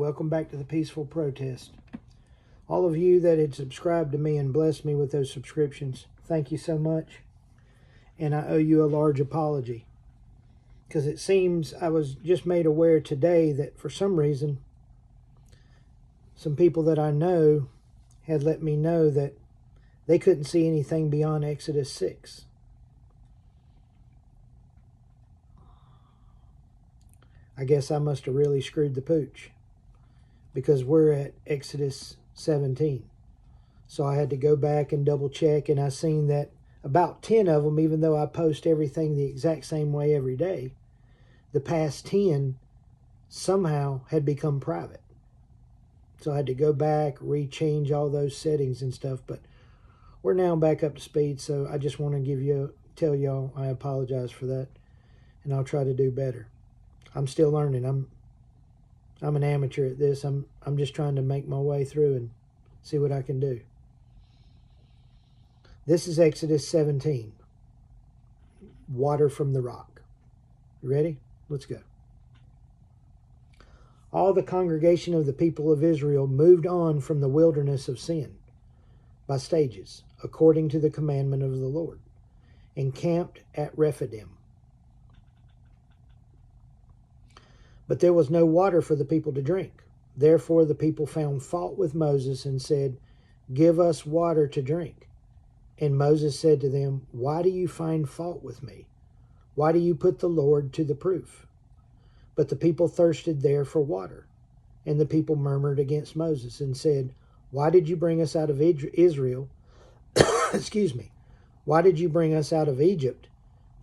welcome back to the Peaceful Protest. All of you that had subscribed to me and blessed me with those subscriptions, thank you so much. And I owe you a large apology, because it seems I was just made aware today that for some reason, some people that I know had let me know that they couldn't see anything beyond Exodus 6. I guess I must have really screwed the pooch, because we're at Exodus 17. So I had to go back and double check, and I seen that about 10 of them, even though I post everything the exact same way every day, the past 10 somehow had become private. So I had to go back, rechange all those settings and stuff, but we're now back up to speed. So I just want to tell y'all I apologize for that, and I'll try to do better. I'm still learning. I'm an amateur at this. I'm just trying to make my way through and see what I can do. This is Exodus 17. Water from the rock. You ready? Let's go. All the congregation of the people of Israel moved on from the wilderness of sin by stages, according to the commandment of the Lord, and camped at Rephidim. But there was no water for the people to drink. Therefore the people found fault with Moses and said, "Give us water to drink." And Moses said to them, "Why do you find fault with me? Why do you put the Lord to the proof?" But the people thirsted there for water. And the people murmured against Moses and said, "Why did you bring us out of Israel? Excuse me. Why did you bring us out of Egypt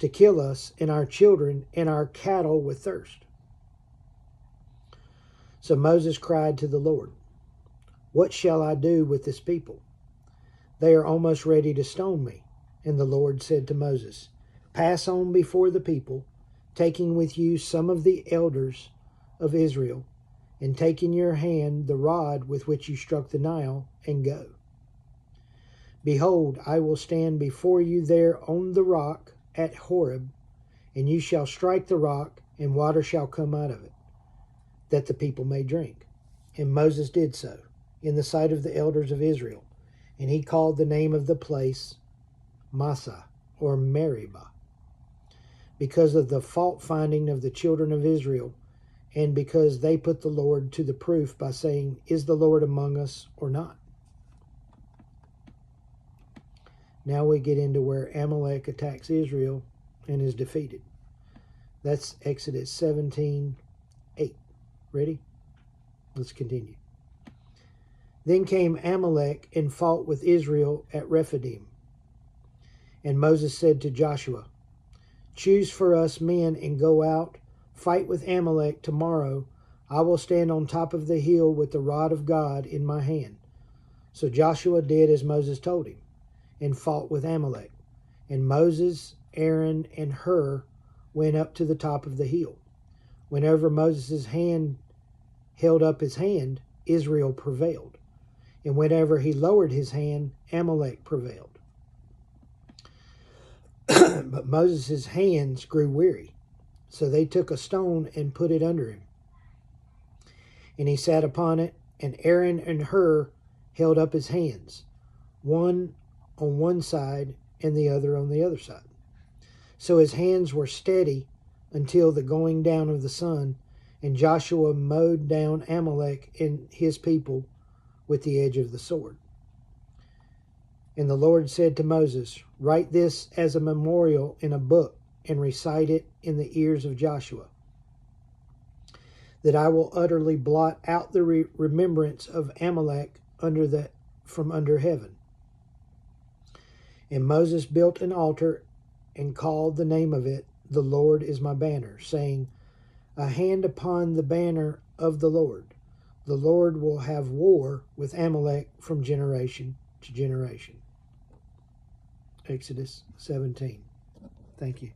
to kill us and our children and our cattle with thirst?" So Moses cried to the Lord, "What shall I do with this people? They are almost ready to stone me." And the Lord said to Moses, "Pass on before the people, taking with you some of the elders of Israel, and take in your hand the rod with which you struck the Nile, and go. Behold, I will stand before you there on the rock at Horeb, and you shall strike the rock, and water shall come out of it, that the people may drink." And Moses did so in the sight of the elders of Israel, and he called the name of the place Massah, or Meribah, because of the fault finding of the children of Israel, and because they put the Lord to the proof by saying, "Is the Lord among us or not?" Now we get into where Amalek attacks Israel and is defeated. That's Exodus 17:8. Ready? Let's continue. Then came Amalek and fought with Israel at Rephidim. And Moses said to Joshua, "Choose for us men and go out, fight with Amalek tomorrow. I will stand on top of the hill with the rod of God in my hand." So Joshua did as Moses told him, and fought with Amalek. And Moses, Aaron, and Hur went up to the top of the hill. Whenever Moses' hand held up his hand, Israel prevailed. And whenever he lowered his hand, Amalek prevailed. But Moses' hands grew weary. So they took a stone and put it under him. And he sat upon it, and Aaron and Hur held up his hands, one on one side and the other on the other side. So his hands were steady until the going down of the sun, and Joshua mowed down Amalek and his people with the edge of the sword. And the Lord said to Moses, "Write this as a memorial in a book, and recite it in the ears of Joshua, that I will utterly blot out the remembrance of Amalek from under heaven." And Moses built an altar and called the name of it, "The Lord is my banner," saying, "A hand upon the banner of the Lord. The Lord will have war with Amalek from generation to generation." Exodus 17. Thank you.